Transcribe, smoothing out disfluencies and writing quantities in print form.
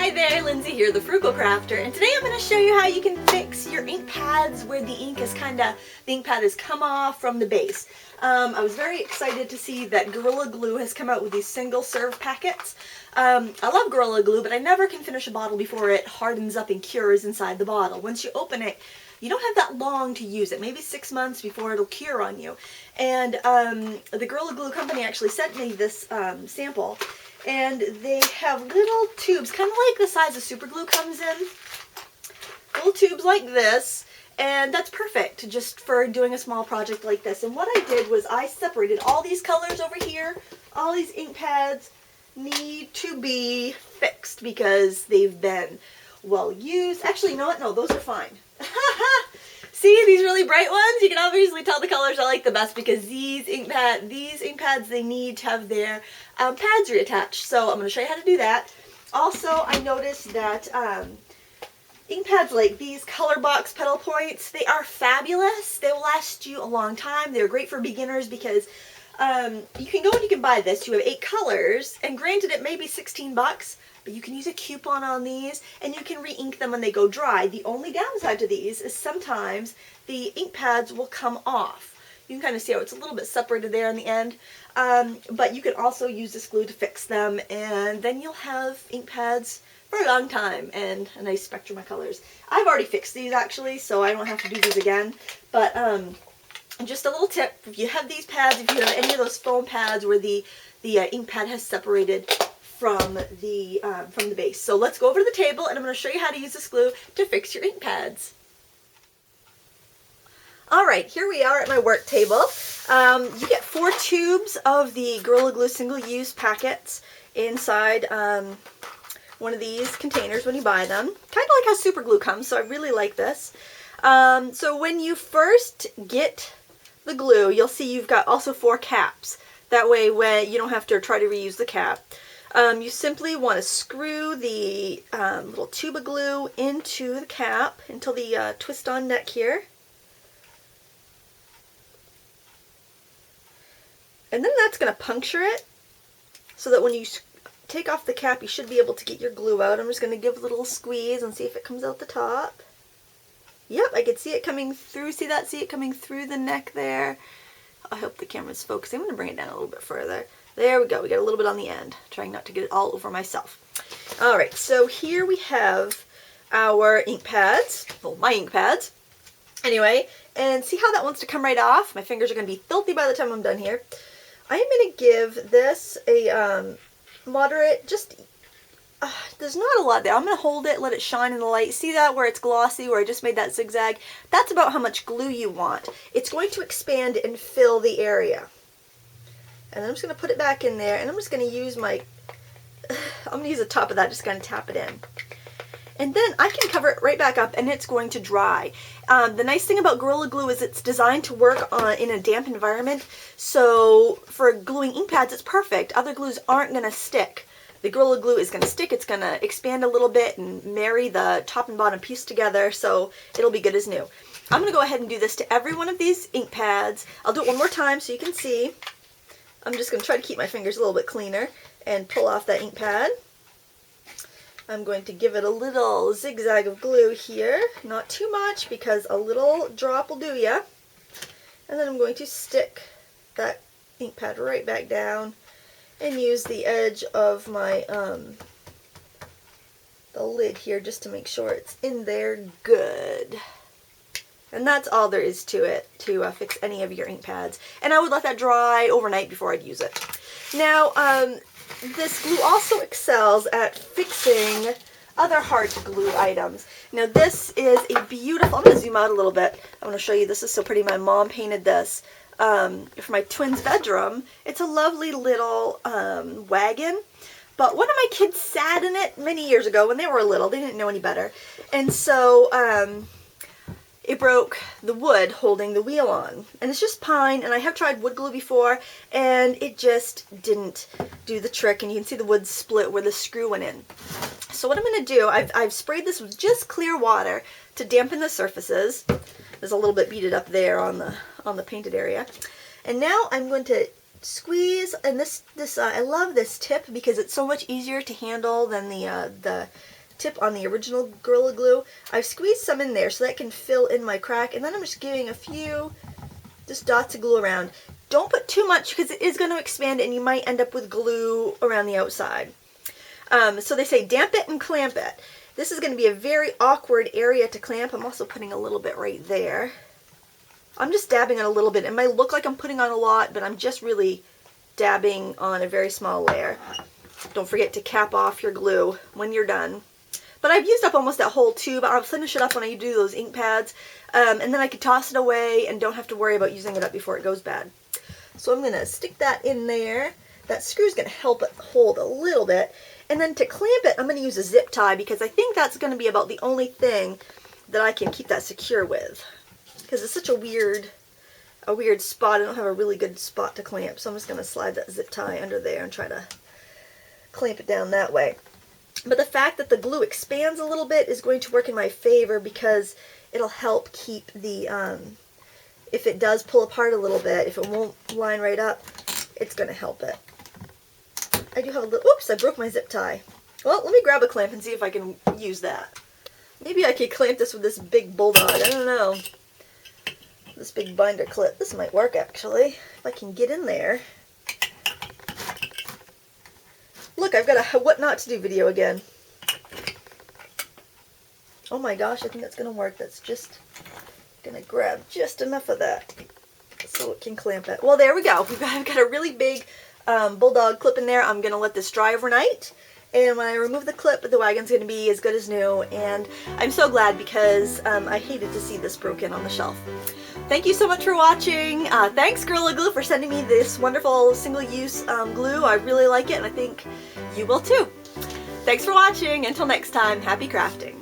Hi there, Lindsay here, the Frugal Crafter, and today I'm going to show you how you can fix your ink pads where the ink pad has come off from the base. I was very excited to see that Gorilla Glue has come out with these single serve packets. I love Gorilla Glue, but I never can finish a bottle before it hardens up and cures inside the bottle. Once you open it, you don't have that long to use it, maybe 6 months before it'll cure on you. And the Gorilla Glue company actually sent me this sample. And they have little tubes, kind of like the size of super glue comes in. Little tubes like this, and that's perfect just for doing a small project like this. And what I did was I separated all these colors over here. All these ink pads need to be fixed because they've been well used. Actually, you know what? No, those are fine. See these really bright ones? You can obviously tell the colors I like the best because these ink pads, they need to have their pads reattached. So I'm going to show you how to do that. Also, I noticed that ink pads like these color box pedal points, they are fabulous. They will last you a long time. They're great for beginners because you can go and you can buy this. You have 8 colors, and granted it may be 16 bucks, but you can use a coupon on these and you can re-ink them when they go dry. The only downside to these is sometimes the ink pads will come off. You can kind of see how it's a little bit separated there in the end, but you can also use this glue to fix them, and then you'll have ink pads for a long time and a nice spectrum of colors. I've already fixed these actually, so I don't have to do these again, but just a little tip, if you have these pads, if you have any of those foam pads where the ink pad has separated from the base. So let's go over to the table and I'm going to show you how to use this glue to fix your ink pads. Alright, here we are at my work table. You get 4 tubes of the Gorilla Glue single-use packets inside one of these containers when you buy them. Kind of like how super glue comes, so I really like this. So when you first get the glue, you'll see you've got also 4 caps. That way when you don't have to try to reuse the cap. You simply want to screw the little tube of glue into the cap until the twist-on neck here. And then that's going to puncture it so that when you take off the cap, you should be able to get your glue out. I'm just going to give a little squeeze and see if it comes out the top. Yep, I can see it coming through. See that? See it coming through the neck there? I hope the camera's focusing. I'm going to bring it down a little bit further. There we go. We got a little bit on the end. Trying not to get it all over myself. Alright, so here we have our ink pads. Well, my ink pads. Anyway, and see how that wants to come right off? My fingers are going to be filthy by the time I'm done here. I am going to give this a moderate, there's not a lot there. I'm going to hold it, let it shine in the light. See that where it's glossy, where I just made that zigzag? That's about how much glue you want. It's going to expand and fill the area. And I'm just going to put it back in there, and I'm just going to use I'm going to use the top of that, just kind of tap it in. And then I can cover it right back up, and it's going to dry. The nice thing about Gorilla Glue is it's designed to work in a damp environment, so for gluing ink pads, it's perfect. Other glues aren't going to stick. The Gorilla Glue is going to stick, it's going to expand a little bit and marry the top and bottom piece together, so it'll be good as new. I'm going to go ahead and do this to every one of these ink pads. I'll do it one more time so you can see. I'm just going to try to keep my fingers a little bit cleaner and pull off that ink pad. I'm going to give it a little zigzag of glue here, not too much because a little drop will do ya. And then I'm going to stick that ink pad right back down and use the edge of my the lid here just to make sure it's in there good. And that's all there is to it to fix any of your ink pads. And I would let that dry overnight before I'd use it. Now, this glue also excels at fixing other hard to glue items. Now this is a beautiful, I'm going to zoom out a little bit. I want to show you, this is so pretty. My mom painted this for my twins' bedroom. It's a lovely little wagon. But one of my kids sat in it many years ago when they were little. They didn't know any better. And so it broke the wood holding the wheel on. And it's just pine, and I have tried wood glue before, and it just didn't do the trick, and you can see the wood split where the screw went in. So what I'm going to do, I've sprayed this with just clear water to dampen the surfaces. There's a little bit beaded up there on the painted area. And now I'm going to squeeze, and I love this tip because it's so much easier to handle than the tip on the original Gorilla Glue. I've squeezed some in there so that can fill in my crack, and then I'm just giving a few just dots of glue around. Don't put too much because it is going to expand and you might end up with glue around the outside. So they say damp it and clamp it. This is going to be a very awkward area to clamp. I'm also putting a little bit right there. I'm just dabbing on a little bit. It might look like I'm putting on a lot, but I'm just really dabbing on a very small layer. Don't forget to cap off your glue when you're done. But I've used up almost that whole tube. I'll finish it up when I do those ink pads. And then I could toss it away and don't have to worry about using it up before it goes bad. So I'm going to stick that in there. That screw's going to help it hold a little bit. And then to clamp it, I'm going to use a zip tie because I think that's going to be about the only thing that I can keep that secure with. Because it's such a weird spot. I don't have a really good spot to clamp. So I'm just going to slide that zip tie under there and try to clamp it down that way. But the fact that the glue expands a little bit is going to work in my favor because it'll help keep the, if it does pull apart a little bit, if it won't line right up, it's going to help it. I do have a little, oops, I broke my zip tie. Well, let me grab a clamp and see if I can use that. Maybe I could clamp this with this big bulldog, I don't know. This big binder clip. This might work actually, if I can get in there. Look, I've got a what not to do video again. Oh my gosh, I think that's going to work. That's just going to grab just enough of that so it can clamp it. Well, there we go. I've got a really big bulldog clip in there. I'm going to let this dry overnight. And when I remove the clip, the wagon's going to be as good as new. And I'm so glad because I hated to see this broken on the shelf. Thank you so much for watching. Thanks Gorilla Glue for sending me this wonderful single-use glue. I really like it and I think you will too. Thanks for watching. Until next time, happy crafting.